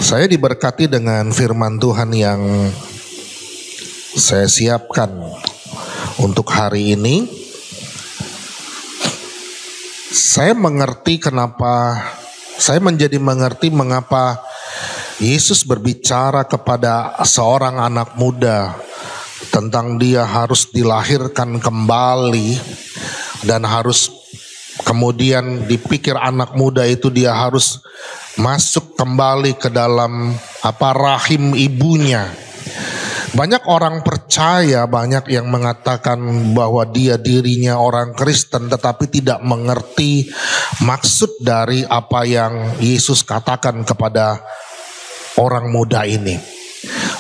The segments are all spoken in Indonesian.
Saya diberkati dengan firman Tuhan yang saya siapkan untuk hari ini. Saya menjadi mengerti mengapa Yesus berbicara kepada seorang anak muda tentang dia harus dilahirkan kembali dan harus kemudian dipikir anak muda itu dia harus masuk kembali ke dalam rahim ibunya. Banyak orang percaya, banyak yang mengatakan bahwa dirinya orang Kristen tetapi tidak mengerti maksud dari apa yang Yesus katakan kepada orang muda ini.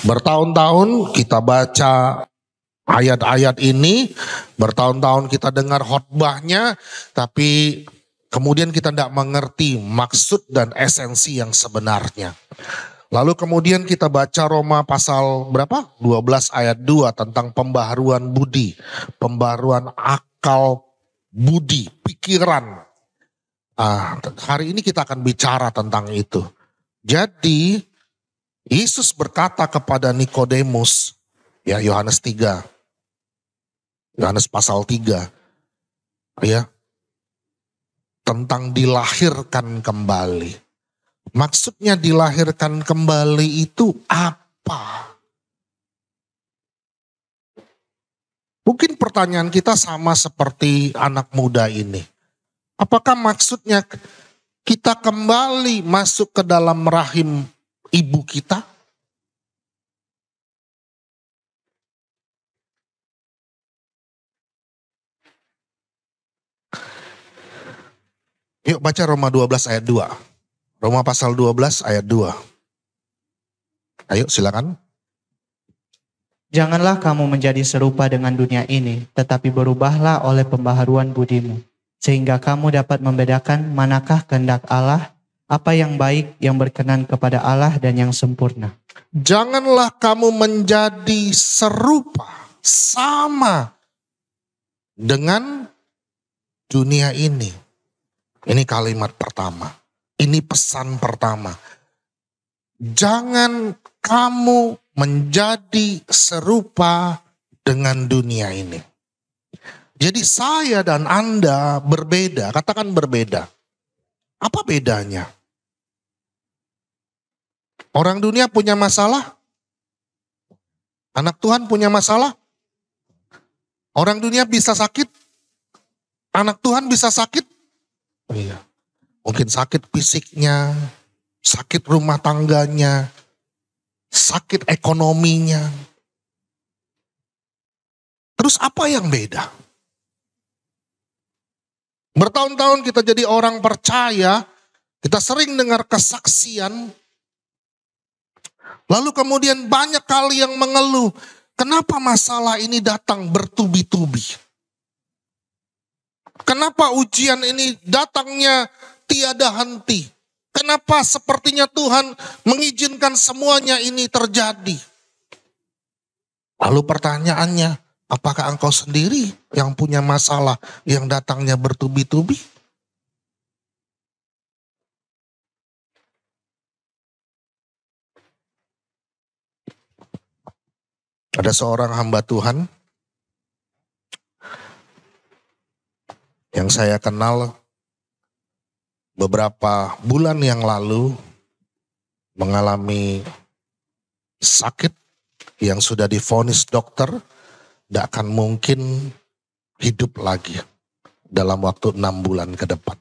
Bertahun-tahun kita baca ayat-ayat ini, bertahun-tahun kita dengar khotbahnya, tapi kemudian kita tidak mengerti maksud dan esensi yang sebenarnya. Lalu kemudian kita baca Roma pasal berapa? 12 ayat 2 tentang pembaharuan budi, pembaharuan akal budi, pikiran. Hari ini kita akan bicara tentang itu. Jadi Yesus berkata kepada Nikodemus, ya Yohanes 3, Yohanes pasal 3, ya, tentang dilahirkan kembali. Maksudnya dilahirkan kembali itu apa? Mungkin pertanyaan kita sama seperti anak muda ini. Apakah maksudnya kita kembali masuk ke dalam rahim ibu kita? Yuk baca Roma 12 ayat 2. Roma pasal 12 ayat 2. Ayo silakan. Janganlah kamu menjadi serupa dengan dunia ini, tetapi berubahlah oleh pembaharuan budimu, sehingga kamu dapat membedakan manakah kehendak Allah, apa yang baik, yang berkenan kepada Allah dan yang sempurna. Janganlah kamu menjadi serupa, sama dengan dunia ini. Ini kalimat pertama. Ini pesan pertama. Jangan kamu menjadi serupa dengan dunia ini. Jadi saya dan Anda berbeda, katakan berbeda. Apa bedanya? Orang dunia punya masalah? Anak Tuhan punya masalah? Orang dunia bisa sakit? Anak Tuhan bisa sakit? Iya. Mungkin sakit fisiknya, sakit rumah tangganya, sakit ekonominya. Terus apa yang beda? Bertahun-tahun kita jadi orang percaya, kita sering dengar kesaksian, lalu kemudian banyak kali yang mengeluh, kenapa masalah ini datang bertubi-tubi? Kenapa ujian ini datangnya tiada henti? Kenapa sepertinya Tuhan mengizinkan semuanya ini terjadi? Lalu pertanyaannya, apakah engkau sendiri yang punya masalah yang datangnya bertubi-tubi? Ada seorang hamba Tuhan yang saya kenal beberapa bulan yang lalu mengalami sakit yang sudah divonis dokter tidak akan mungkin hidup lagi dalam waktu 6 bulan ke depan.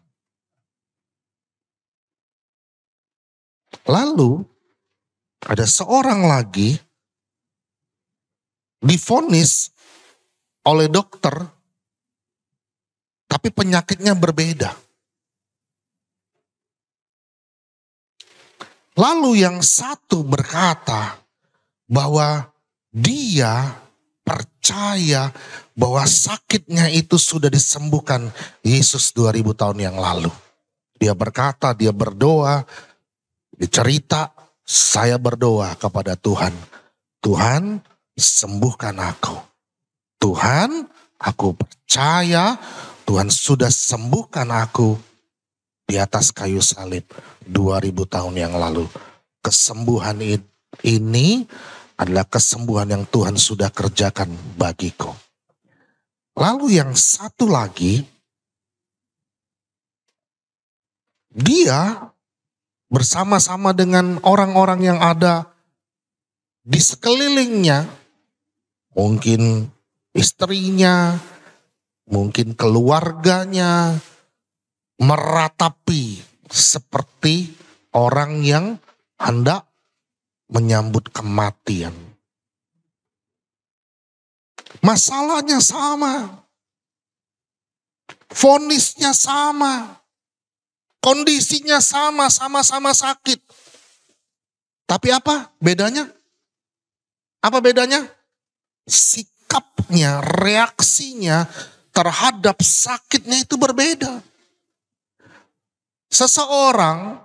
Lalu ada seorang lagi divonis oleh dokter tapi penyakitnya berbeda. Lalu yang satu berkata bahwa dia percaya bahwa sakitnya itu sudah disembuhkan Yesus 2000 tahun yang lalu. Dia berkata, dia berdoa, dia cerita, saya berdoa kepada Tuhan. Tuhan, sembuhkan aku. Tuhan, aku percaya Tuhan sudah sembuhkan aku di atas kayu salib 2000 tahun yang lalu. kesembuhan ini adalah kesembuhan yang Tuhan sudah kerjakan bagiku. Lalu yang satu lagi, dia bersama-sama dengan orang-orang yang ada di sekelilingnya, mungkin istrinya, mungkin keluarganya, meratapi seperti orang yang hendak menyambut kematian. Masalahnya sama, vonisnya sama, kondisinya sama, sama-sama sakit. Tapi apa bedanya? Apa bedanya? Sikapnya, reaksinya terhadap sakitnya itu berbeda. Seseorang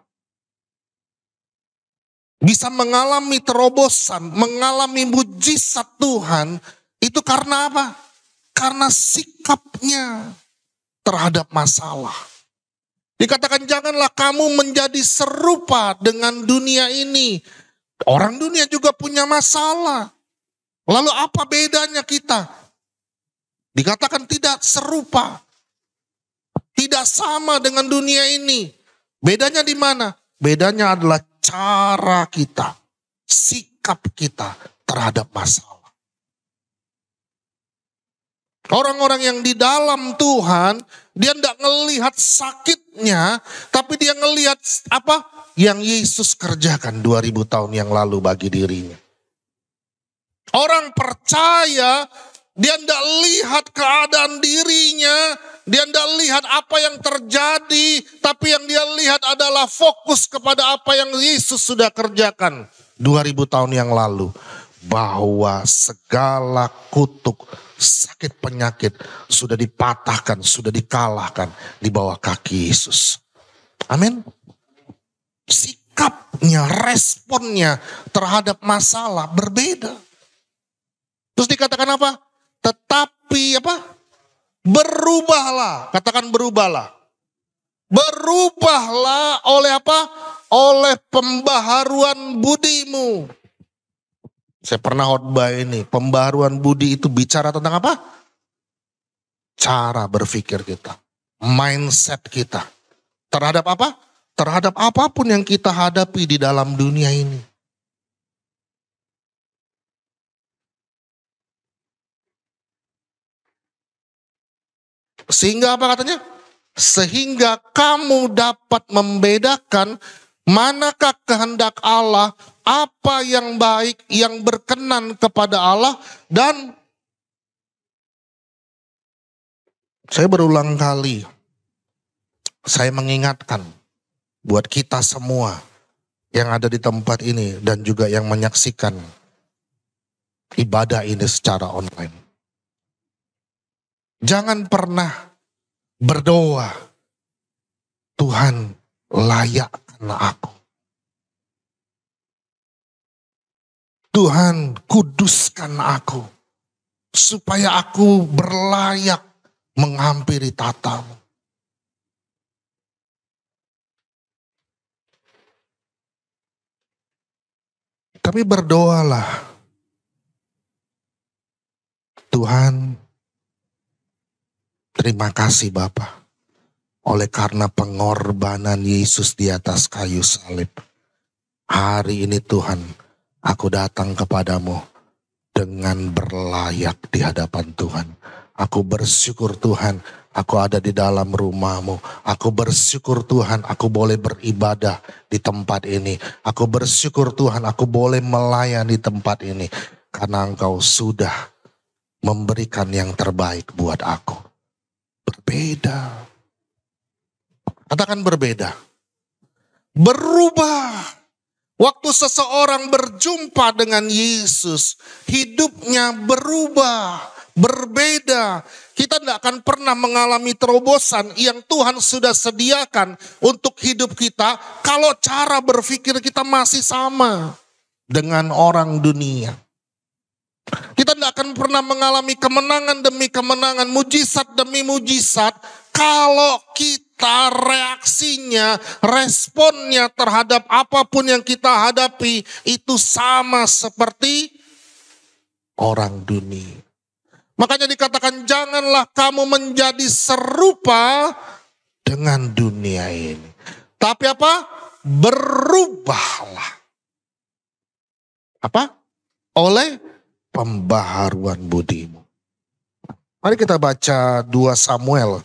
bisa mengalami terobosan, mengalami mujizat Tuhan, itu karena apa? Karena sikapnya terhadap masalah. Dikatakan janganlah kamu menjadi serupa dengan dunia ini. Orang dunia juga punya masalah. Lalu apa bedanya kita? Dikatakan tidak serupa. Tidak sama dengan dunia ini. Bedanya di mana? Bedanya adalah cara kita, sikap kita terhadap masalah. Orang-orang yang di dalam Tuhan, dia tidak ngelihat sakitnya, tapi dia ngelihat apa? Yang Yesus kerjakan 2000 tahun yang lalu bagi dirinya. Orang percaya, dia tidak lihat keadaan dirinya, dia tidak lihat apa yang terjadi, tapi yang dia lihat adalah fokus kepada apa yang Yesus sudah kerjakan 2000 tahun yang lalu. Bahwa segala kutuk, sakit penyakit sudah dipatahkan, sudah dikalahkan di bawah kaki Yesus. Amin. Sikapnya, responnya terhadap masalah berbeda. Terus dikatakan apa? Tetapi apa? Berubahlah. Katakan berubahlah. Berubahlah oleh apa? Oleh pembaharuan budimu. Saya pernah khotbah ini, pembaharuan budi itu bicara tentang apa? Cara berpikir kita, mindset kita. Terhadap apa? Terhadap apapun yang kita hadapi di dalam dunia ini. Sehingga apa katanya? Sehingga kamu dapat membedakan manakah kehendak Allah, apa yang baik, yang berkenan kepada Allah. Dan saya berulang kali, saya mengingatkan buat kita semua yang ada di tempat ini dan juga yang menyaksikan ibadah ini secara online. Jangan pernah berdoa, Tuhan layakkan aku. Tuhan kuduskan aku, supaya aku berlayak menghampiri tatamu. Tapi berdoalah, Tuhan, terima kasih Bapa, oleh karena pengorbanan Yesus di atas kayu salib. Hari ini Tuhan, aku datang kepadamu dengan berlayak di hadapan Tuhan. Aku bersyukur Tuhan, aku ada di dalam rumah-Mu. Aku bersyukur Tuhan, aku boleh beribadah di tempat ini. Aku bersyukur Tuhan, aku boleh melayani tempat ini. Karena Engkau sudah memberikan yang terbaik buat aku. Berbeda. Katakan berbeda. Berubah. Waktu seseorang berjumpa dengan Yesus, hidupnya berubah, berbeda. Kita tidak akan pernah mengalami terobosan yang Tuhan sudah sediakan untuk hidup kita kalau cara berpikir kita masih sama dengan orang dunia. Kita tidak akan pernah mengalami kemenangan demi kemenangan, mujizat demi mujizat kalau kita reaksinya, responnya terhadap apapun yang kita hadapi itu sama seperti orang dunia. Makanya dikatakan janganlah kamu menjadi serupa dengan dunia ini. Tapi apa? Berubahlah. Apa? Oleh pembaharuan budimu. Mari kita baca 2 Samuel.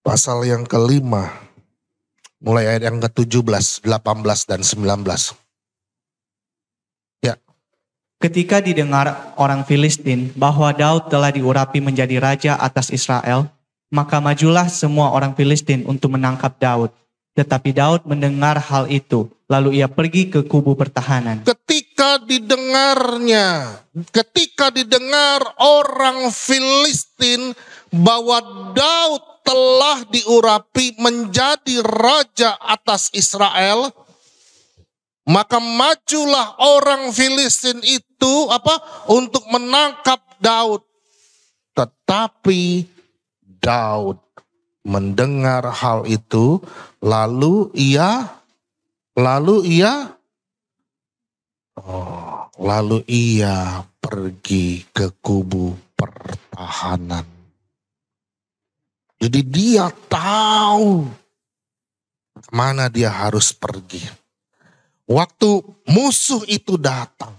Pasal yang kelima. Mulai ayat yang ke-17, 18, dan 19. Ya. Ketika didengar orang Filistin bahwa Daud telah diurapi menjadi raja atas Israel, maka majulah semua orang Filistin untuk menangkap Daud. Tetapi Daud mendengar hal itu, lalu ia pergi ke kubu pertahanan. Ketika didengar orang Filistin bahwa Daud telah diurapi menjadi raja atas Israel, maka majulah orang Filistin itu untuk menangkap Daud. Tetapi Daud mendengar hal itu, lalu ia pergi ke kubu pertahanan. Jadi dia tahu kemana dia harus pergi. Waktu musuh itu datang,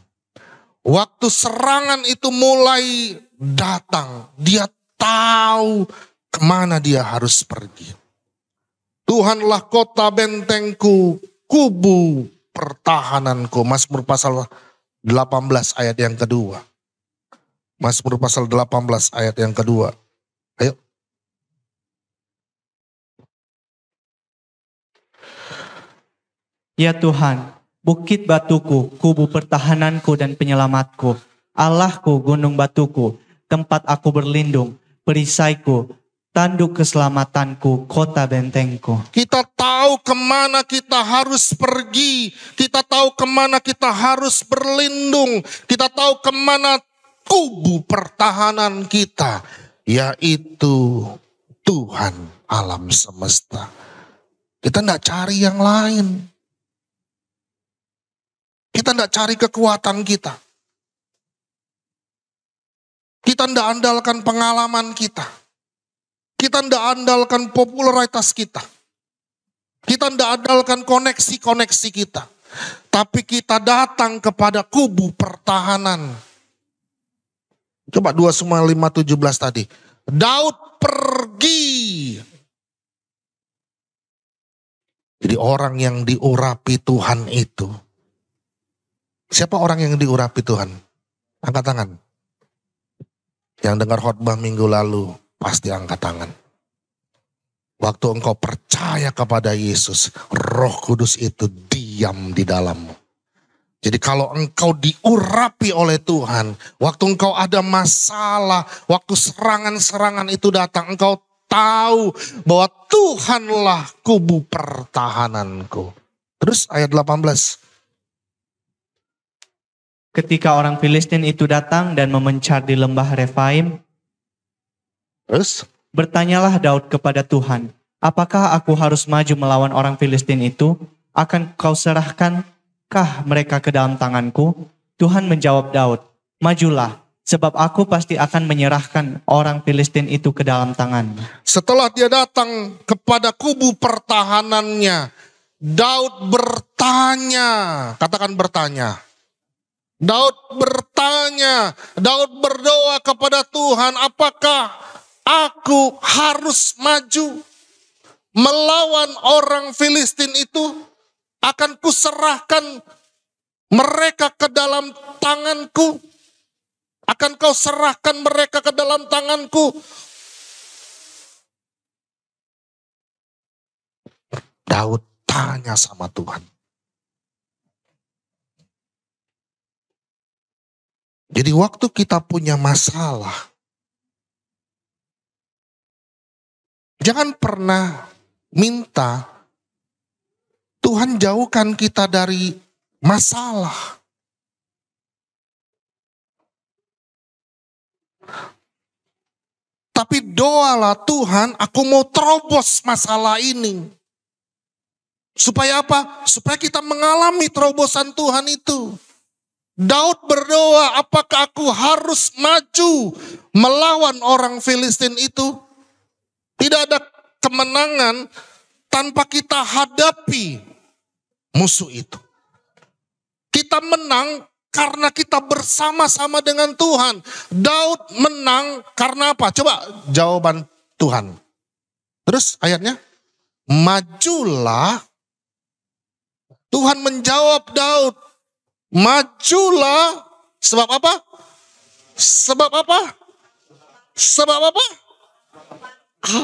waktu serangan itu mulai datang, dia tahu kemana dia harus pergi. Tuhanlah kota bentengku, kubu pertahananku. Mazmur pasal 18 ayat yang kedua. Mazmur pasal 18 ayat yang kedua. Ayo. Ya Tuhan, bukit batuku, kubu pertahananku dan penyelamatku, Allahku, gunung batuku, tempat aku berlindung, perisaiku, tanduk keselamatanku, kota bentengku. Kita tahu kemana kita harus pergi. Kita tahu kemana kita harus berlindung. Kita tahu kemana kubu pertahanan kita. Yaitu Tuhan alam semesta. Kita tidak cari yang lain. Kita tidak cari kekuatan kita. Kita tidak andalkan pengalaman kita. Kita tidak andalkan popularitas kita. Kita tidak andalkan koneksi-koneksi kita. Tapi kita datang kepada kubu pertahanan. Coba 2 Samuel 5:17 tadi. Daud pergi. Jadi orang yang diurapi Tuhan itu. Siapa orang yang diurapi Tuhan? Angkat tangan. Yang dengar khotbah minggu lalu. Pasti angkat tangan. Waktu engkau percaya kepada Yesus, Roh Kudus itu diam di dalammu. Jadi kalau engkau diurapi oleh Tuhan, waktu engkau ada masalah, waktu serangan-serangan itu datang, engkau tahu bahwa Tuhanlah kubu pertahananku. Terus ayat 18. Ketika orang Filistin itu datang dan memencar di lembah Refaim, Terus? Bertanyalah Daud kepada Tuhan, apakah aku harus maju melawan orang Filistin itu? Akan kau serahkankah mereka ke dalam tanganku? Tuhan menjawab Daud, majulah, sebab aku pasti akan menyerahkan orang Filistin itu ke dalam tanganmu. Setelah dia datang kepada kubu pertahanannya, Daud bertanya, katakan bertanya. Daud bertanya, Daud berdoa kepada Tuhan, apakah aku harus maju melawan orang Filistin itu? Akan kuserahkan mereka ke dalam tanganku? Akan kau serahkan mereka ke dalam tanganku? Daud tanya sama Tuhan. Jadi waktu kita punya masalah, jangan pernah minta Tuhan jauhkan kita dari masalah. Tapi doalah, Tuhan, aku mau terobos masalah ini. Supaya apa? Supaya kita mengalami terobosan Tuhan itu. Daud berdoa, apakah aku harus maju melawan orang Filistin itu? Tidak ada kemenangan tanpa kita hadapi musuh itu. Kita menang karena kita bersama-sama dengan Tuhan. Daud menang karena apa? Coba jawaban Tuhan. Terus ayatnya, majulah. Tuhan menjawab Daud, majulah. Sebab apa? Sebab apa? Sebab apa?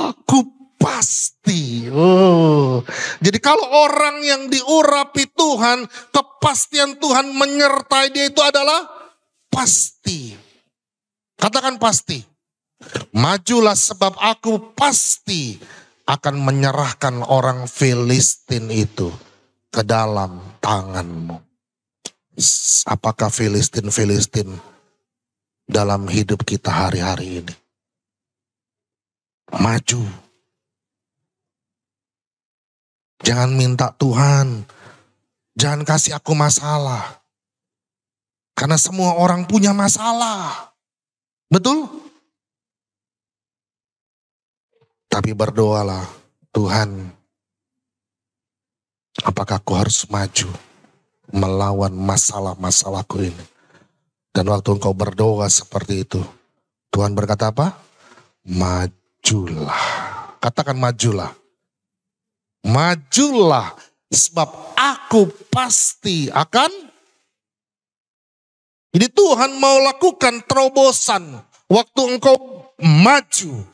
Aku pasti. Jadi kalau orang yang diurapi Tuhan, kepastian Tuhan menyertai dia itu adalah pasti. Katakan pasti. Majulah sebab aku pasti akan menyerahkan orang Filistin itu ke dalam tanganmu. Apakah Filistin dalam hidup kita hari-hari ini? Maju. Jangan minta Tuhan, jangan kasih aku masalah. Karena semua orang punya masalah. Betul? Tapi berdoalah, Tuhan, apakah aku harus maju melawan masalah-masalahku ini? Dan waktu engkau berdoa seperti itu, Tuhan berkata apa? Majulah. Katakan majulah. Majulah, sebab aku pasti akan. Jadi Tuhan mau lakukan terobosan waktu engkau maju.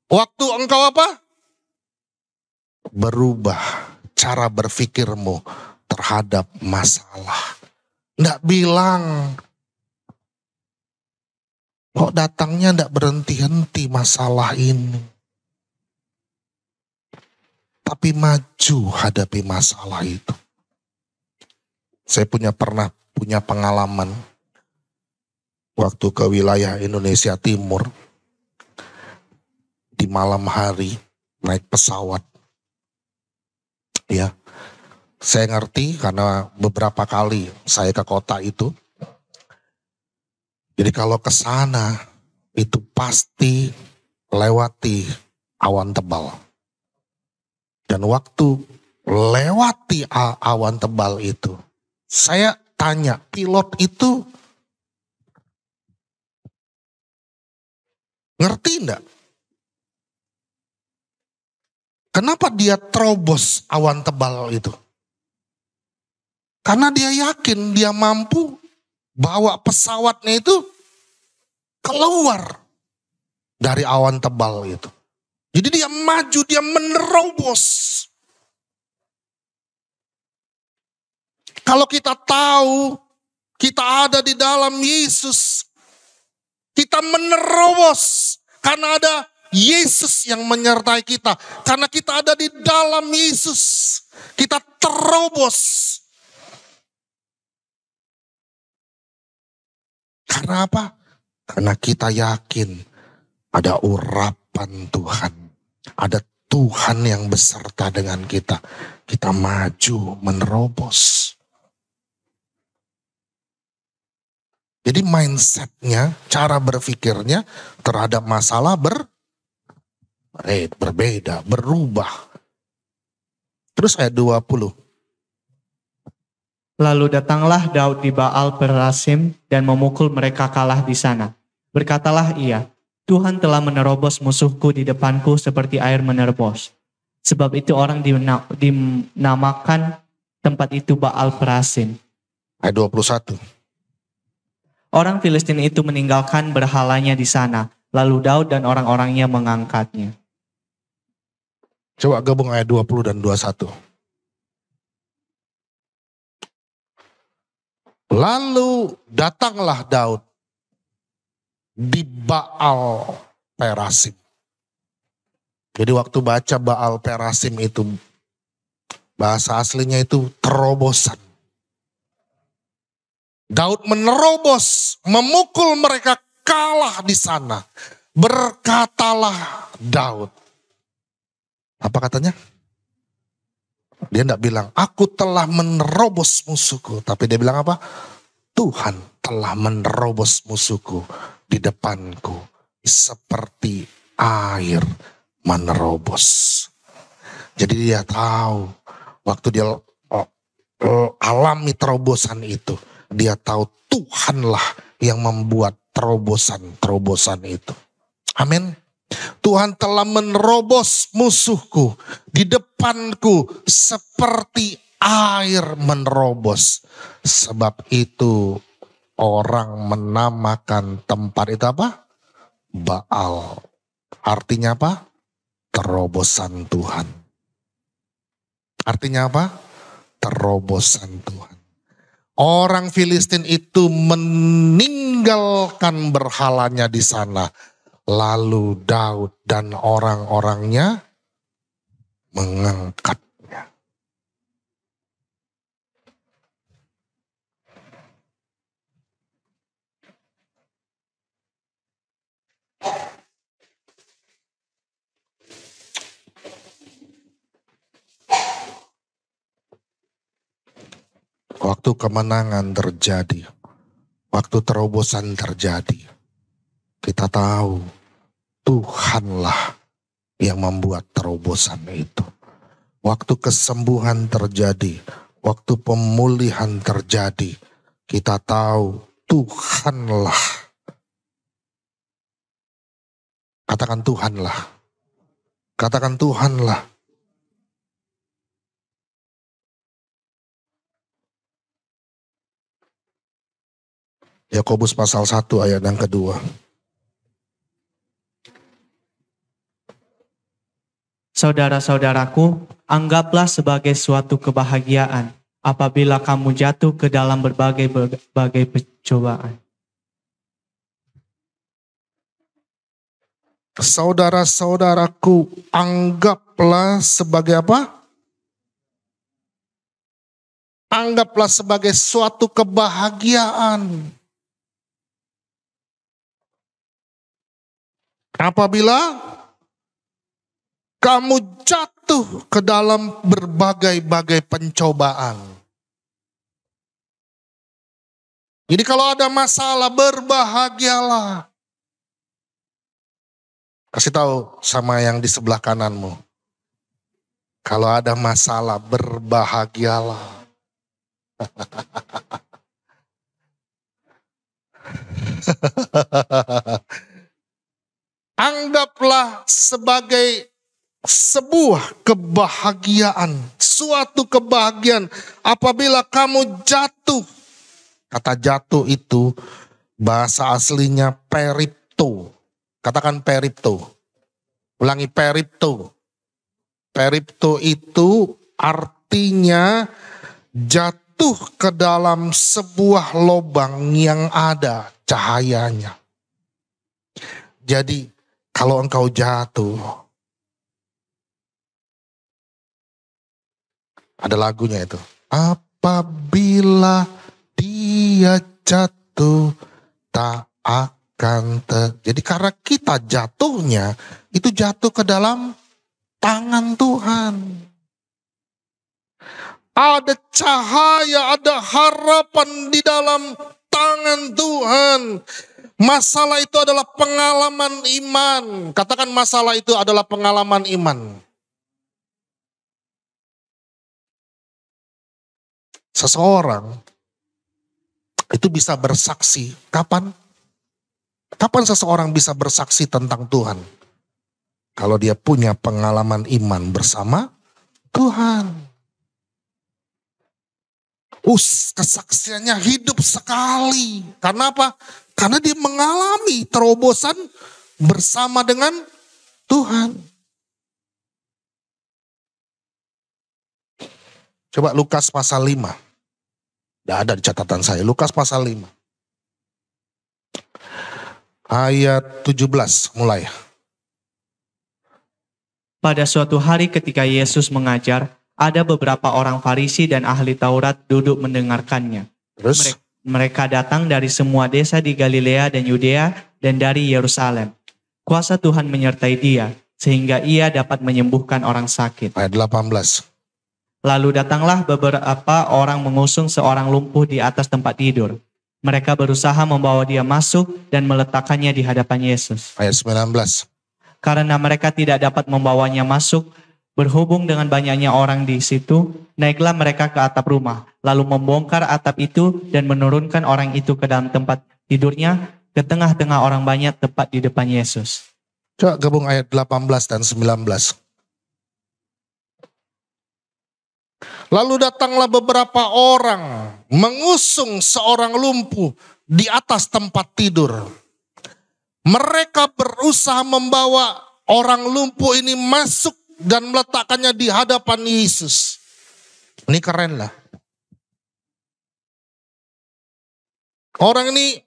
Waktu engkau apa? Berubah cara berpikirmu terhadap masalah. Nggak bilang, kok datangnya nggak berhenti-henti masalah ini. Tapi maju hadapi masalah itu. Saya pernah punya pengalaman waktu ke wilayah Indonesia Timur. Di malam hari naik pesawat. Ya, saya ngerti karena beberapa kali saya ke kota itu. Jadi kalau ke sana itu pasti lewati awan tebal. Dan waktu lewati awan tebal itu, saya tanya pilot itu ngerti enggak? Kenapa dia terobos awan tebal itu? Karena dia yakin dia mampu bawa pesawatnya itu keluar dari awan tebal itu. Jadi dia maju, dia menerobos. Kalau kita tahu kita ada di dalam Yesus, kita menerobos karena ada Yesus yang menyertai kita. Karena kita ada di dalam Yesus, kita terobos. Karena apa? Karena kita yakin ada urapan Tuhan. Ada Tuhan yang beserta dengan kita. Kita maju, menerobos. Jadi mindsetnya, cara berpikirnya terhadap masalah berbeda, berubah. Terus ayat 20. Lalu datanglah Daud di Baal Perasim dan memukul mereka kalah di sana. Berkatalah ia, Tuhan telah menerobos musuhku di depanku seperti air menerobos. Sebab itu orang dinamakan tempat itu Baal Perasim. Ayat 21. Orang Filistin itu meninggalkan berhalanya di sana. Lalu Daud dan orang-orangnya mengangkatnya. Coba gabung ayat 20 dan 21. Lalu datanglah Daud di Baal Perasim. Jadi waktu baca Baal Perasim itu, bahasa aslinya itu terobosan. Daud menerobos, memukul mereka kalah di sana. Berkatalah Daud. Apa katanya? Dia tidak bilang, aku telah menerobos musuhku. Tapi dia bilang apa? Tuhan telah menerobos musuhku di depanku. Seperti air menerobos. Jadi dia tahu, waktu dia alami terobosan itu, dia tahu Tuhanlah yang membuat terobosan itu. Amin. Tuhan telah menerobos musuhku di depanku seperti air menerobos. Sebab itu orang menamakan tempat itu apa? Baal. Artinya apa? Terobosan Tuhan. Artinya apa? Terobosan Tuhan. Orang Filistin itu meninggalkan berhalanya di sana. Lalu Daud dan orang-orangnya mengangkatnya. Waktu kemenangan terjadi, waktu terobosan terjadi, kita tahu Tuhanlah yang membuat terobosan itu. Waktu kesembuhan terjadi, waktu pemulihan terjadi, kita tahu Tuhanlah. Katakan Tuhanlah. Katakan Tuhanlah. Yakobus pasal 1 ayat yang kedua. Saudara-saudaraku, anggaplah sebagai suatu kebahagiaan apabila kamu jatuh ke dalam berbagai pencobaan. Saudara-saudaraku, anggaplah sebagai apa? Anggaplah sebagai suatu kebahagiaan apabila kamu jatuh ke dalam berbagai-bagai pencobaan. Jadi kalau ada masalah, berbahagialah. Kasih tahu sama yang di sebelah kananmu. Kalau ada masalah, berbahagialah. Anggaplah sebagai sebuah kebahagiaan, suatu kebahagiaan apabila kamu jatuh. Kata jatuh itu bahasa aslinya peripto. Katakan peripto. Ulangi peripto. Peripto itu artinya jatuh ke dalam sebuah lubang yang ada cahayanya. Jadi kalau engkau jatuh, ada lagunya itu. Apabila dia jatuh tak akan Jadi karena kita jatuhnya itu jatuh ke dalam tangan Tuhan. Ada cahaya, ada harapan di dalam tangan Tuhan. Masalah itu adalah pengalaman iman. Katakan masalah itu adalah pengalaman iman. Seseorang itu bisa bersaksi. Kapan? Kapan seseorang bisa bersaksi tentang Tuhan? Kalau dia punya pengalaman iman bersama Tuhan. Kesaksiannya hidup sekali. Karena apa? Karena dia mengalami terobosan bersama dengan Tuhan. Coba Lukas pasal 5. Tidak ada di catatan saya. Lukas pasal 5. Ayat 17 mulai. Pada suatu hari ketika Yesus mengajar, ada beberapa orang Farisi dan ahli Taurat duduk mendengarkannya. Terus? Mereka datang dari semua desa di Galilea dan Yudea dan dari Yerusalem. Kuasa Tuhan menyertai dia, sehingga ia dapat menyembuhkan orang sakit. Ayat 18. Lalu datanglah beberapa orang mengusung seorang lumpuh di atas tempat tidur. Mereka berusaha membawa dia masuk dan meletakkannya di hadapan Yesus. Ayat 19. Karena mereka tidak dapat membawanya masuk, berhubung dengan banyaknya orang di situ, naiklah mereka ke atap rumah, lalu membongkar atap itu dan menurunkan orang itu ke dalam tempat tidurnya, ke tengah-tengah orang banyak tepat di depan Yesus. Coba gabung ayat 18 dan 19. Lalu datanglah beberapa orang mengusung seorang lumpuh di atas tempat tidur. Mereka berusaha membawa orang lumpuh ini masuk dan meletakkannya di hadapan Yesus. Ini keren lah. Orang ini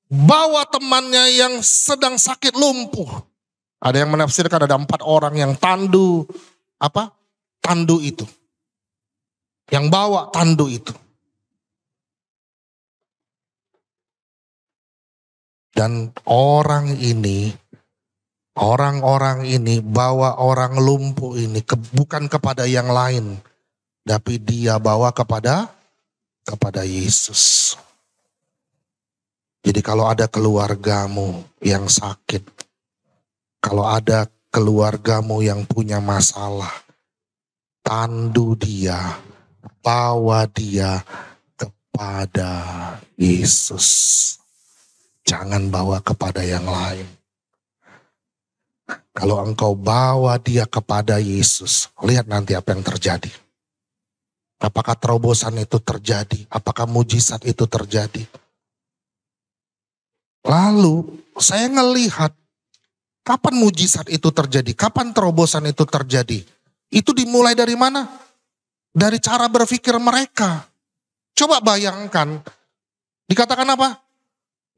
bawa temannya yang sedang sakit lumpuh. Ada yang menafsirkan ada 4 orang yang tandu itu. Yang bawa tandu itu. Dan orang-orang ini bawa orang lumpuh ini bukan kepada yang lain, tapi dia bawa kepada Yesus. Jadi kalau ada keluargamu yang sakit, kalau ada keluargamu yang punya masalah, tandu dia, bawa dia kepada Yesus. Jangan bawa kepada yang lain. Kalau engkau bawa dia kepada Yesus, lihat nanti apa yang terjadi. Apakah terobosan itu terjadi? Apakah mujizat itu terjadi? Lalu saya ngelihat kapan mujizat itu terjadi? Kapan terobosan itu terjadi? Itu dimulai dari mana? Dari cara berpikir mereka. Coba bayangkan, dikatakan apa?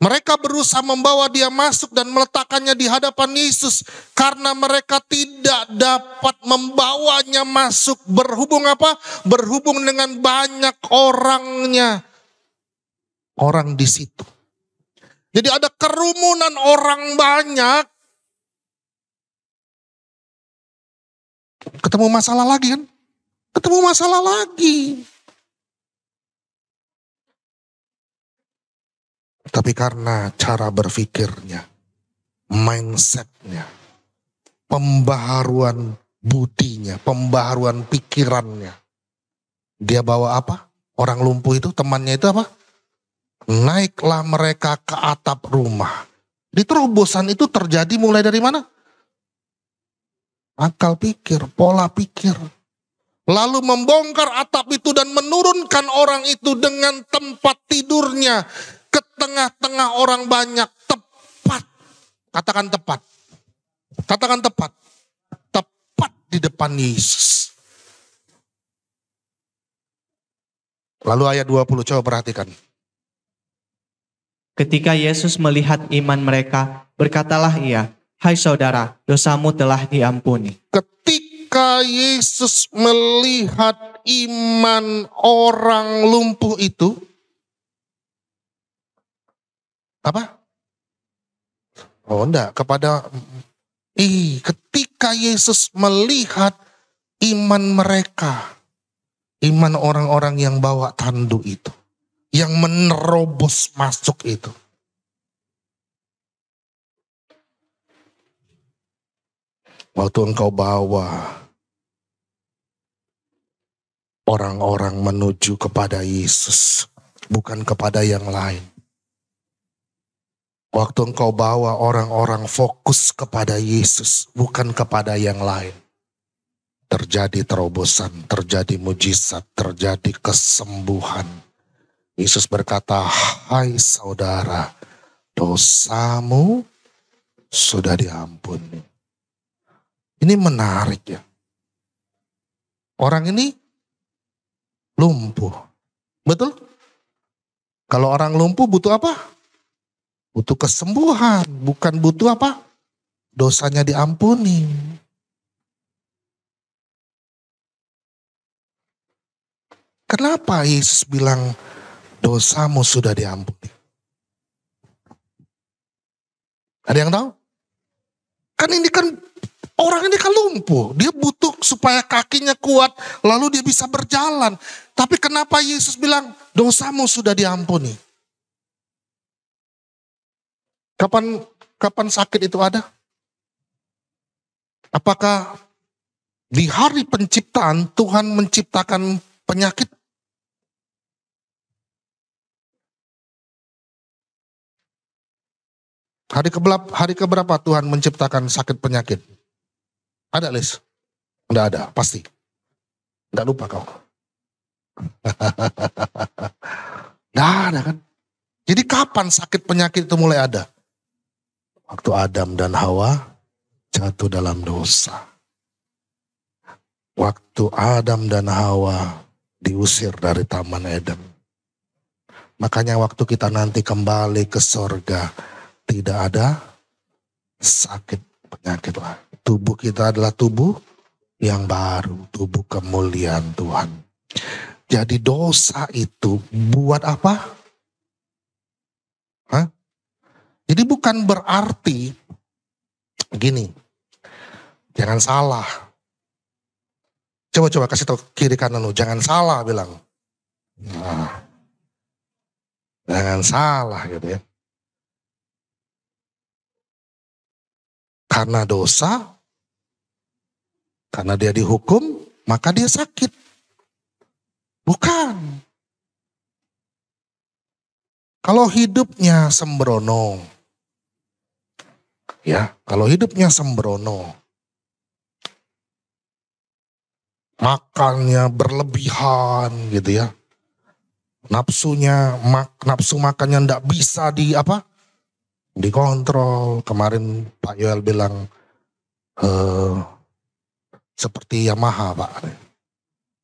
Mereka berusaha membawa dia masuk dan meletakkannya di hadapan Yesus. Karena mereka tidak dapat membawanya masuk. Berhubung apa? Berhubung dengan banyak orangnya. Orang di situ. Jadi ada kerumunan orang banyak. Ketemu masalah lagi kan? Ketemu masalah lagi. Tapi karena cara berpikirnya, mindsetnya, pembaharuan budinya, pembaharuan pikirannya. Dia bawa apa? Orang lumpuh itu, temannya itu apa? Naiklah mereka ke atap rumah. Di terobosan itu terjadi mulai dari mana? Akal pikir, pola pikir. Lalu membongkar atap itu dan menurunkan orang itu dengan tempat tidurnya ke tengah-tengah orang banyak. Tepat. Katakan tepat. Katakan tepat. Tepat di depan Yesus. Lalu ayat 20, coba perhatikan. Ketika Yesus melihat iman mereka, berkatalah ia, "Hai saudara, dosamu telah diampuni." Ketika Yesus melihat iman orang lumpuh itu, apa? Oh enggak, ketika Yesus melihat iman mereka, iman orang-orang yang bawa tandu itu, yang menerobos masuk itu. Waktu engkau bawa orang-orang menuju kepada Yesus, bukan kepada yang lain. Waktu engkau bawa orang-orang fokus kepada Yesus, bukan kepada yang lain. Terjadi terobosan, terjadi mujizat, terjadi kesembuhan. Yesus berkata, "Hai saudara, dosamu sudah diampuni." Ini menarik ya. Orang ini lumpuh. Betul? Kalau orang lumpuh butuh apa? Butuh kesembuhan, bukan butuh apa? Dosanya diampuni. Kenapa Yesus bilang dosamu sudah diampuni? Ada yang tahu? Kan ini kan orang ini kan lumpuh. Dia butuh supaya kakinya kuat, lalu dia bisa berjalan. Tapi kenapa Yesus bilang, dosamu sudah diampuni? Kapan sakit itu ada? Apakah di hari penciptaan Tuhan menciptakan penyakit? Hari keberapa Tuhan menciptakan sakit penyakit? Ada, Lis? Enggak ada, pasti. Enggak lupa kau. Enggak ada kan? Jadi kapan sakit penyakit itu mulai ada? Waktu Adam dan Hawa jatuh dalam dosa. Waktu Adam dan Hawa diusir dari Taman Eden. Makanya waktu kita nanti kembali ke sorga, tidak ada sakit penyakit lah. Tubuh kita adalah tubuh yang baru, tubuh kemuliaan Tuhan. Jadi dosa itu buat apa? Hah? Jadi bukan berarti gini, jangan salah. Coba kasih tahu kiri kanan lu, jangan salah bilang. Nah, jangan salah gitu ya. Karena dosa, karena dia dihukum, maka dia sakit. Bukan. Kalau hidupnya sembrono, ya, kalau hidupnya sembrono, makannya berlebihan gitu ya, nafsu makannya ndak bisa dikontrol. Kemarin Pak Yoel bilang seperti Yamaha, Pak,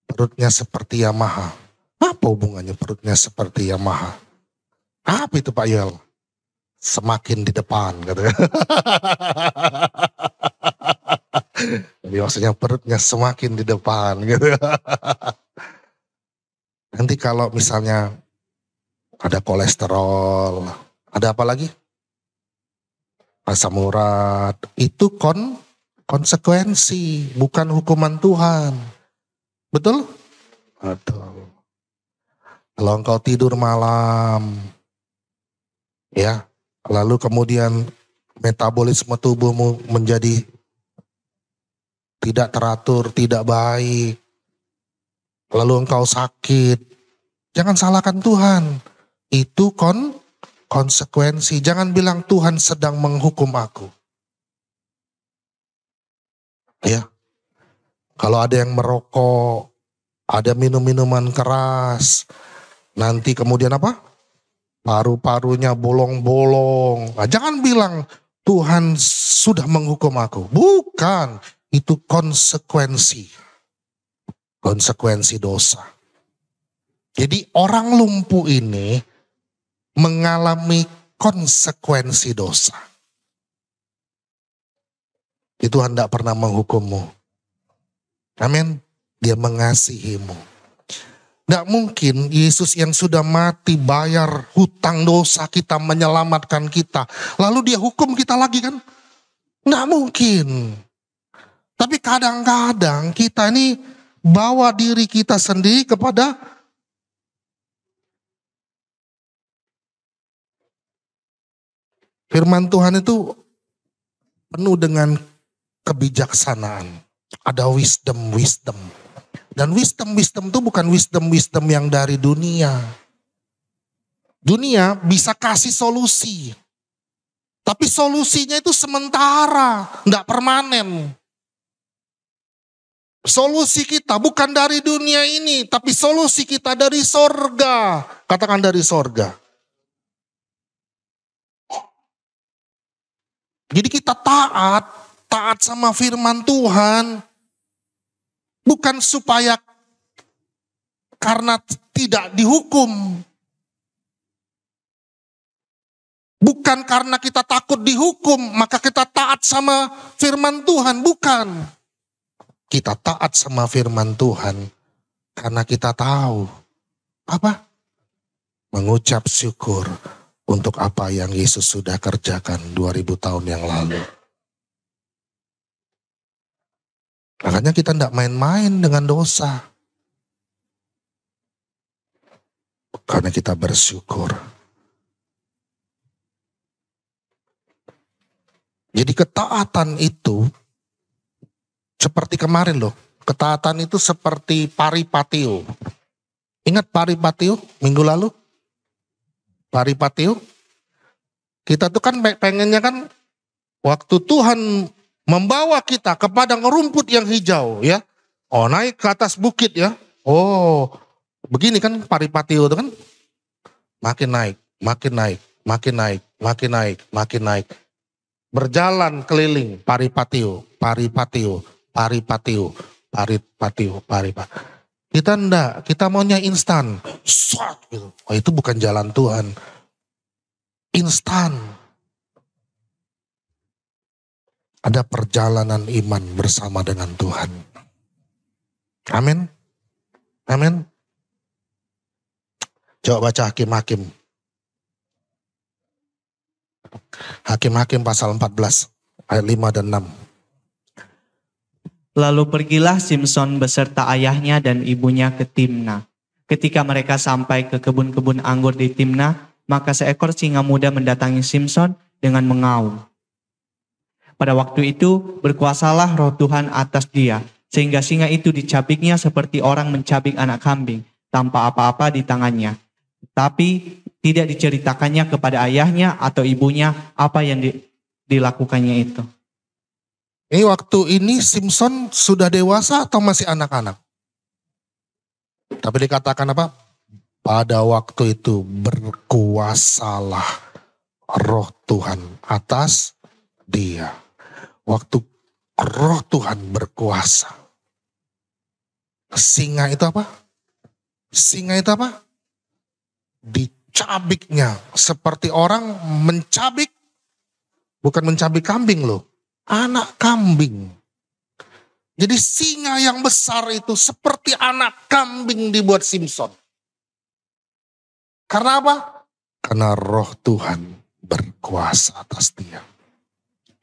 perutnya seperti Yamaha. Apa hubungannya perutnya seperti Yamaha? Apa itu Pak Yoel? Semakin di depan katanya. Jadi maksudnya perutnya semakin di depan gitu. Nanti kalau misalnya ada kolesterol, ada apa lagi? Asam urat, itu konsekuensi, bukan hukuman Tuhan. Betul? Betul. Kalau engkau tidur malam, ya, lalu kemudian metabolisme tubuhmu menjadi tidak teratur, tidak baik, lalu engkau sakit, jangan salahkan Tuhan. Itu konsekuensi. Jangan bilang Tuhan sedang menghukum aku. Ya, kalau ada yang merokok, ada minum-minuman keras, nanti kemudian apa? Paru-parunya bolong-bolong. Nah, jangan bilang Tuhan sudah menghukum aku. Bukan, itu konsekuensi. Konsekuensi dosa. Jadi orang lumpuh ini mengalami konsekuensi dosa. Itu Tuhan tidak pernah menghukummu. Amin. Dia mengasihimu. Tidak mungkin Yesus yang sudah mati bayar hutang dosa kita, menyelamatkan kita. Lalu dia hukum kita lagi kan? Tidak mungkin. Tapi kadang-kadang kita ini bawa diri kita sendiri kepada firman Tuhan itu penuh dengan kebijaksanaan. Ada wisdom. Dan wisdom itu bukan wisdom yang dari dunia. Dunia bisa kasih solusi. Tapi solusinya itu sementara, enggak permanen. Solusi kita bukan dari dunia ini, tapi solusi kita dari sorga. Katakan dari sorga. Jadi kita taat sama firman Tuhan. Bukan supaya karena tidak dihukum. Bukan karena kita takut dihukum, maka kita taat sama firman Tuhan. Bukan. Kita taat sama firman Tuhan karena kita tahu apa? Mengucap syukur untuk apa yang Yesus sudah kerjakan 2000 tahun yang lalu. Makanya kita tidak main-main dengan dosa. Karena kita bersyukur. Jadi ketaatan itu seperti kemarin loh. Ketaatan itu seperti paripatio. Ingat paripatio minggu lalu? Paripatio. Kita tuh kan pengennya kan waktu Tuhan membawa kita ke padang rumput yang hijau ya. Oh, naik ke atas bukit ya. Oh, begini kan paripatio itu kan. Makin naik, makin naik, makin naik, makin naik, makin naik. Berjalan keliling paripatio, paripatio, paripatio, paripatio, paripatio. Kita enggak, kita maunya instan. Shot, gitu. Oh, itu bukan jalan Tuhan. Instan. Ada perjalanan iman bersama dengan Tuhan. Amin. Amin. Coba baca Hakim-Hakim. Hakim-Hakim pasal 14 ayat 5 dan 6. Lalu pergilah Simson beserta ayahnya dan ibunya ke Timna. Ketika mereka sampai ke kebun-kebun anggur di Timna, maka seekor singa muda mendatangi Simson dengan mengaum. Pada waktu itu berkuasalah roh Tuhan atas dia, sehingga singa itu dicabiknya seperti orang mencabik anak kambing, tanpa apa-apa di tangannya. Tapi tidak diceritakannya kepada ayahnya atau ibunya apa yang dilakukannya itu. Ini waktu ini Simson sudah dewasa atau masih anak-anak? Tapi dikatakan apa? Pada waktu itu berkuasalah roh Tuhan atas dia. Waktu roh Tuhan berkuasa. Singa itu apa? Singa itu apa? Dicabiknya seperti orang mencabik, bukan mencabik kambing loh, anak kambing. Jadi singa yang besar itu seperti anak kambing dibuat Simson. Karena apa? Karena roh Tuhan berkuasa atas dia.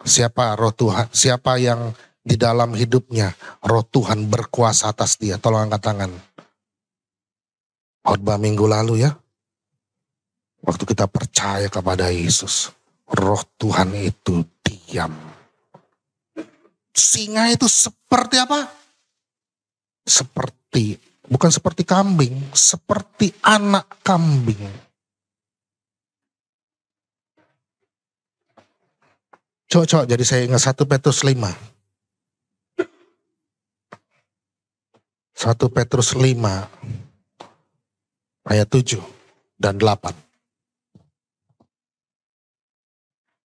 Siapa roh Tuhan? Siapa yang di dalam hidupnya roh Tuhan berkuasa atas dia? Tolong angkat tangan. Khotbah minggu lalu ya. Waktu kita percaya kepada Yesus, roh Tuhan itu diam. Singa itu seperti apa? Seperti, bukan seperti kambing, seperti anak kambing. Coba jadi saya ingat 1 Petrus 5. 1 Petrus 5 ayat 7 dan 8.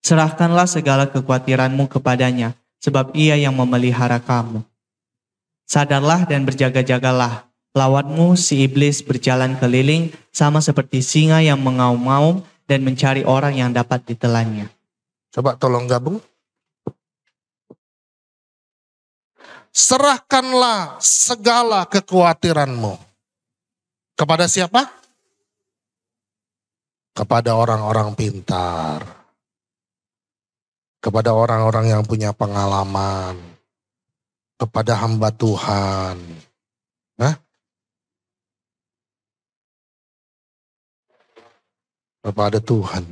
Serahkanlah segala kekhawatiranmu kepadanya, sebab ia yang memelihara kamu. Sadarlah dan berjaga-jagalah. Lawanmu si iblis berjalan keliling sama seperti singa yang mengaum-ngaum dan mencari orang yang dapat ditelannya. Coba tolong gabung. Serahkanlah segala kekhawatiranmu. Kepada siapa? Kepada orang-orang pintar. Kepada orang-orang yang punya pengalaman. Kepada hamba Tuhan. Kepada Tuhan.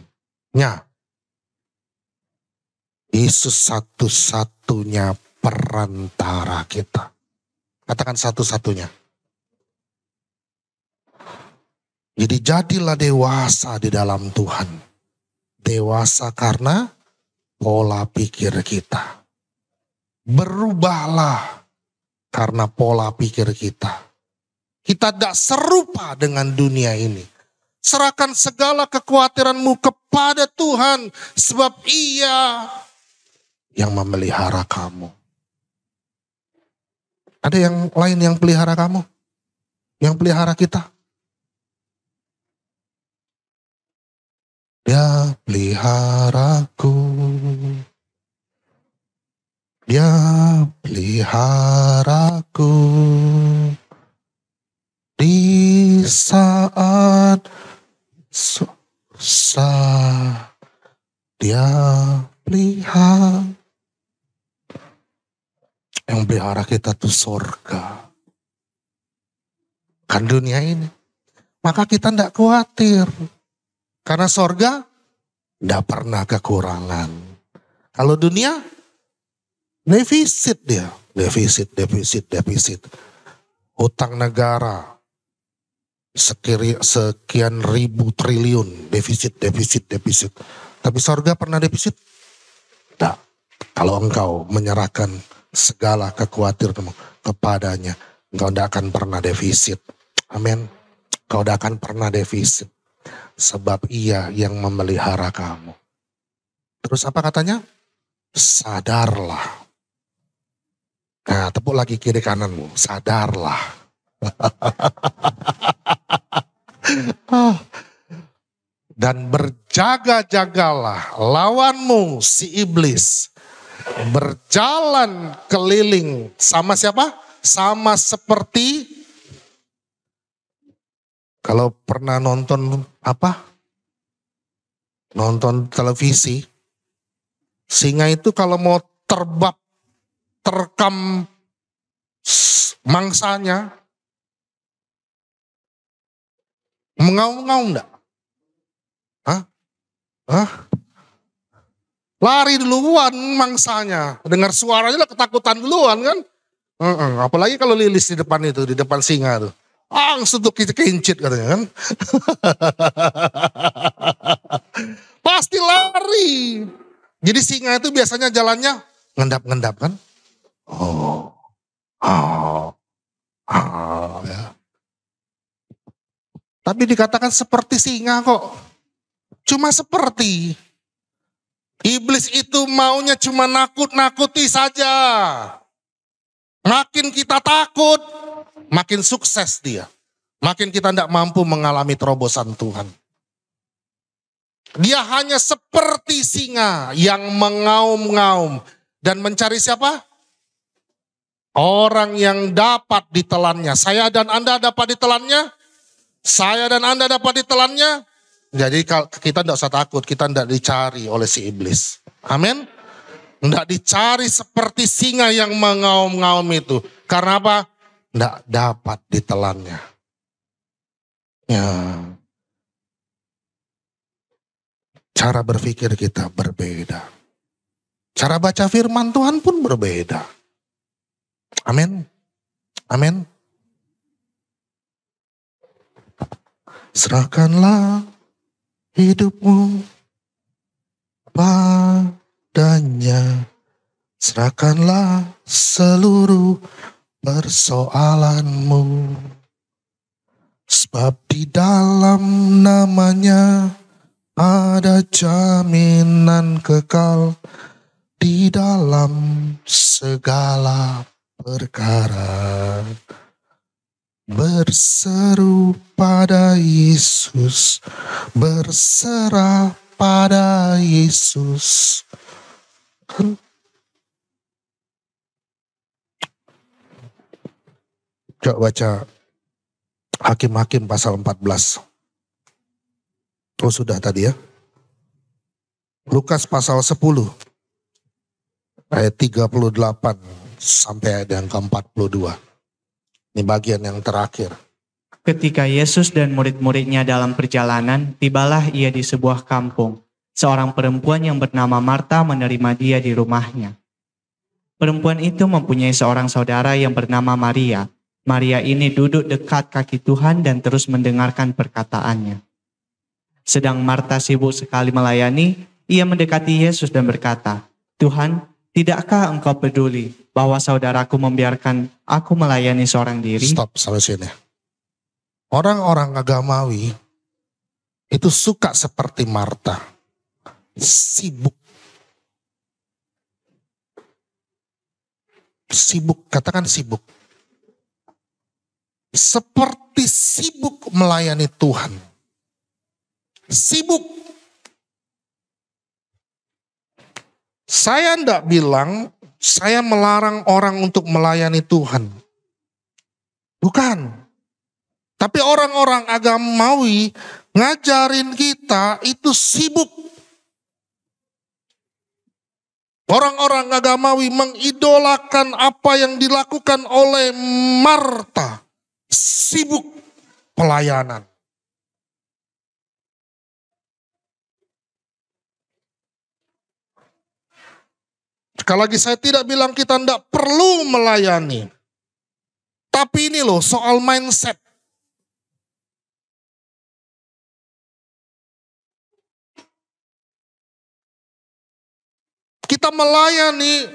Yesus satu-satunya perantara kita. Katakan satu-satunya. Jadi jadilah dewasa di dalam Tuhan. Dewasa karena pola pikir kita. Berubahlah karena pola pikir kita. Kita tidak serupa dengan dunia ini. Serahkan segala kekhawatiranmu kepada Tuhan. Sebab Ia yang memelihara kamu. Ada yang lain yang pelihara kamu? Yang pelihara kita? Dia peliharaku. Dia peliharaku. Di saat susah. Dia pelihara. Yang memelihara kita tuh sorga. Kan dunia ini. Maka kita tidak khawatir. Karena sorga tidak pernah kekurangan. Kalau dunia, defisit dia. Defisit. Hutang negara, sekian ribu triliun. Defisit. Tapi sorga pernah defisit? Tidak. Kalau engkau menyerahkan segala kekhawatiranmu kepadanya, engkau tidak akan pernah defisit. Amin. Engkau tidak akan pernah defisit. Sebab ia yang memelihara kamu. Terus apa katanya? Sadarlah. Nah, tepuk lagi kiri kananmu. Sadarlah. Dan berjaga-jagalah lawanmu si iblis. Berjalan keliling sama siapa? Sama seperti kalau pernah nonton nonton televisi, singa itu kalau mau terkam mangsanya, mengaum-ngaum enggak? Lari duluan mangsanya, dengar suaranya lah ketakutan duluan kan? Apalagi kalau lilis di depan itu, di depan singa tuh. Langsung tuh kincit katanya kan. Pasti lari. Jadi singa itu biasanya jalannya ngendap-ngendap kan. Ya. Tapi dikatakan seperti singa kok. Cuma seperti. Iblis itu maunya cuma nakut-nakuti saja. Makin kita takut, makin sukses dia. Makin kita tidak mampu mengalami terobosan Tuhan. Dia hanya seperti singa yang mengaum-ngaum. Dan mencari siapa? Orang yang dapat ditelannya. Saya dan Anda dapat ditelannya? Saya dan Anda dapat ditelannya? Jadi kita tidak usah takut, kita tidak dicari oleh si iblis. Amin. Tidak dicari seperti singa yang mengaum-ngaum itu. Karena apa? Tidak dapat ditelannya. Ya. Cara berpikir kita berbeda. Cara baca firman Tuhan pun berbeda. Amin. Amin. Serahkanlah hidupmu padanya. Serahkanlah seluruh persoalanmu. Sebab di dalam namanya ada jaminan kekal di dalam segala perkara. Berseru pada Yesus, berserah pada Yesus. Coba baca Hakim-Hakim pasal 14. Oh sudah tadi ya. Lukas pasal 10. Ayat 38 sampai ayat yang ke-42. Ini bagian yang terakhir. Ketika Yesus dan murid-muridnya dalam perjalanan, tibalah ia di sebuah kampung. Seorang perempuan yang bernama Marta menerima dia di rumahnya. Perempuan itu mempunyai seorang saudara yang bernama Maria. Maria ini duduk dekat kaki Tuhan dan terus mendengarkan perkataannya. Sedang Marta sibuk sekali melayani, ia mendekati Yesus dan berkata, "Tuhan, tidakkah engkau peduli bahwa saudaraku membiarkan aku melayani seorang diri?" Stop sampai sini. Orang-orang agamawi itu suka seperti Marta. Sibuk. Sibuk, katakan sibuk. Seperti sibuk melayani Tuhan. Sibuk. Saya tidak bilang saya melarang orang untuk melayani Tuhan. Bukan. Tapi orang-orang agamawi ngajarin kita itu sibuk. Orang-orang agamawi mengidolakan apa yang dilakukan oleh Marta. Sibuk pelayanan. Sekali lagi saya tidak bilang kita tidak perlu melayani. Tapi ini loh soal mindset. Kita melayani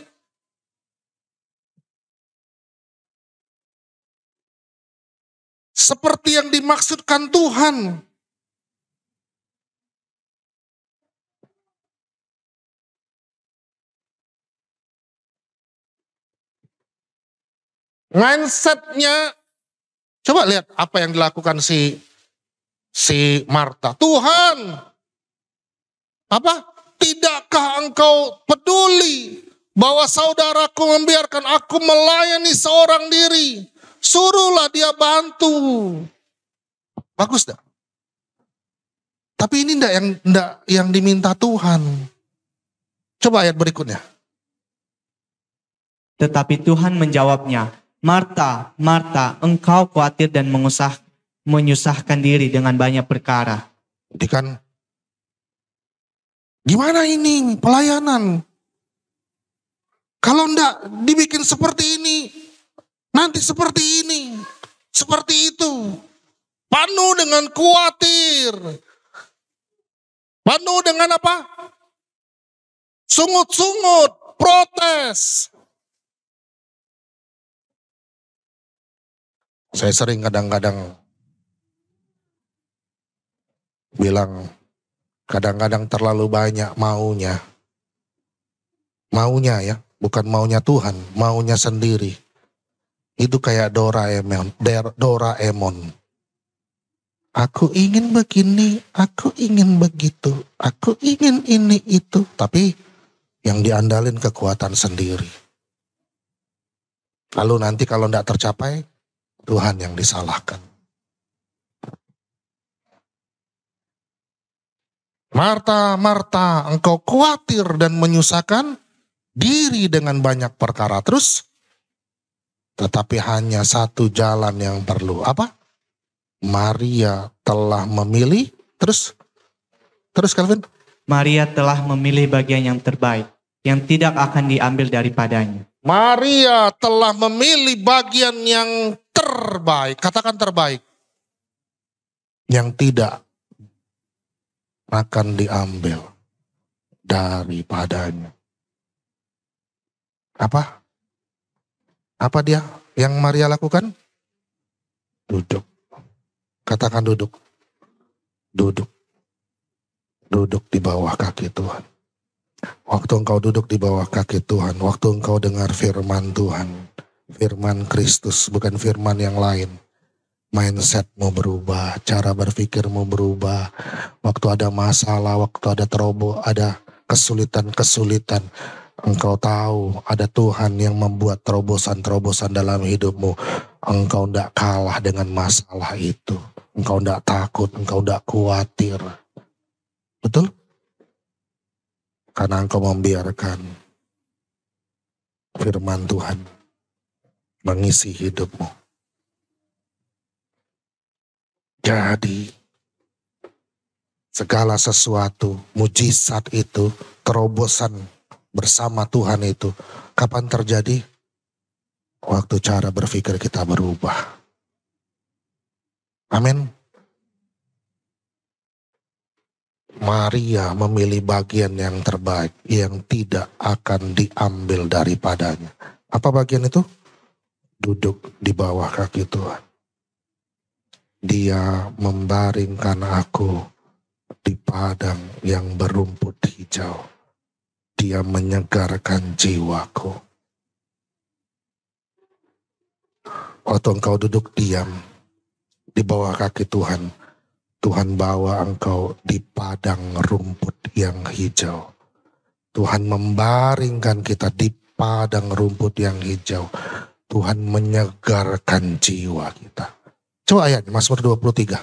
seperti yang dimaksudkan Tuhan. Mindsetnya, coba lihat apa yang dilakukan si Marta. Tuhan, apa? Tidakkah engkau peduli bahwa saudaraku membiarkan aku melayani seorang diri? Suruhlah dia bantu. Bagus dah. Tapi ini enggak yang diminta Tuhan. Coba ayat berikutnya. Tetapi Tuhan menjawabnya, Marta, Marta, engkau khawatir dan menyusahkan diri dengan banyak perkara. Jadi kan, gimana ini pelayanan? Kalau enggak dibikin seperti ini, nanti seperti ini, seperti itu. Penuh dengan khawatir. Penuh dengan apa? Sungut-sungut, protes. Saya sering kadang-kadang bilang, kadang-kadang terlalu banyak maunya. Maunya ya, bukan maunya Tuhan, maunya sendiri. Itu kayak Doraemon. Aku ingin begini, aku ingin begitu, aku ingin ini itu. Tapi yang diandalin kekuatan sendiri. Lalu nanti kalau tidak tercapai, Tuhan yang disalahkan. Marta, Marta, engkau khawatir dan menyusahkan diri dengan banyak perkara. Terus, tetapi hanya satu jalan yang perlu. Apa? Maria telah memilih. Terus Calvin? Maria telah memilih bagian yang terbaik, yang tidak akan diambil daripadanya. Maria telah memilih bagian yang terbaik. Katakan terbaik. Yang tidak akan diambil daripadanya. Apa? Apa dia yang Maria lakukan? Duduk. Katakan duduk. Duduk. Duduk di bawah kaki Tuhan. Waktu engkau duduk di bawah kaki Tuhan, waktu engkau dengar firman Tuhan, firman Kristus, bukan firman yang lain. Mindsetmu berubah, cara berpikirmu berubah. Waktu ada masalah, waktu ada ada kesulitan-kesulitan, engkau tahu ada Tuhan yang membuat terobosan-terobosan dalam hidupmu. Engkau tidak kalah dengan masalah itu. Engkau tidak takut, engkau tidak khawatir. Betul? Karena engkau membiarkan firman Tuhan mengisi hidupmu. Jadi segala sesuatu, mujizat itu, terobosan bersama Tuhan itu, kapan terjadi? Waktu cara berpikir kita berubah. Amin. Maria memilih bagian yang terbaik yang tidak akan diambil daripadanya. Apa bagian itu? Duduk di bawah kaki Tuhan. Dia membaringkan aku di padang yang berumput hijau. Dia menyegarkan jiwaku. Waktu engkau duduk diam di bawah kaki Tuhan, Tuhan bawa engkau di padang rumput yang hijau. Tuhan membaringkan kita di padang rumput yang hijau. Tuhan menyegarkan jiwa kita. Coba ayat Mazmur 23.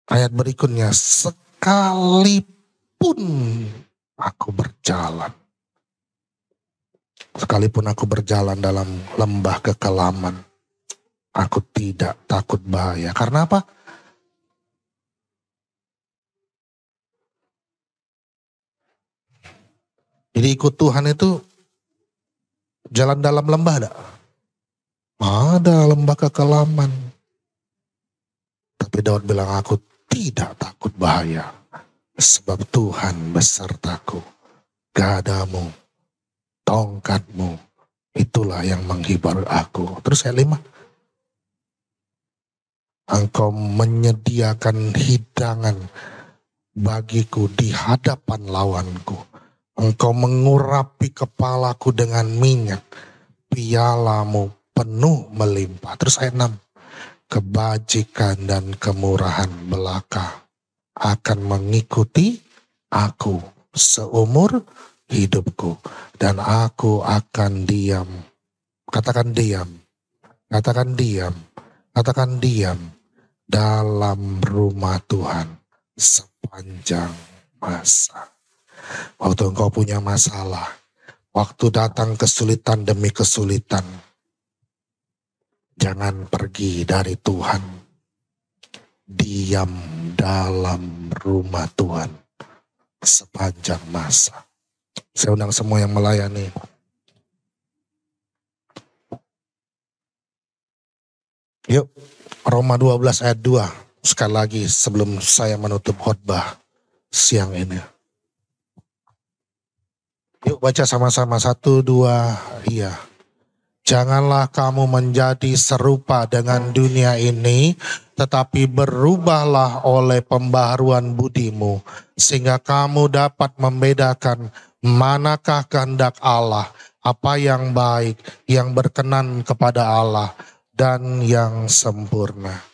Ayat berikutnya, sekalipun aku berjalan. Sekalipun aku berjalan dalam lembah kekelaman, aku tidak takut bahaya. Karena apa? Jadi ikut Tuhan itu jalan dalam lembah ada? Ada lembah kekelaman. Tapi Daud bilang, aku tidak takut bahaya. Sebab Tuhan besertaku. Gadamu, tongkatmu, itulah yang menghibur aku. Terus ayat 5. Engkau menyediakan hidangan bagiku di hadapan lawanku. Engkau mengurapi kepalaku dengan minyak. Pialamu penuh melimpah. Terus ayat 6. Kebajikan dan kemurahan belaka akan mengikuti aku seumur hidupku. Dan aku akan diam. Katakan diam. Katakan diam. Katakan diam. Dalam rumah Tuhan sepanjang masa. Waktu engkau punya masalah, waktu datang kesulitan demi kesulitan, jangan pergi dari Tuhan. Diam dalam rumah Tuhan sepanjang masa. Saya undang semua yang melayani. Yuk, Roma 12 ayat 2. Sekali lagi sebelum saya menutup khotbah siang ini. Yuk baca sama-sama, 1, 2, iya. Janganlah kamu menjadi serupa dengan dunia ini, tetapi berubahlah oleh pembaharuan budimu, sehingga kamu dapat membedakan manakah kehendak Allah, apa yang baik, yang berkenan kepada Allah, dan yang sempurna.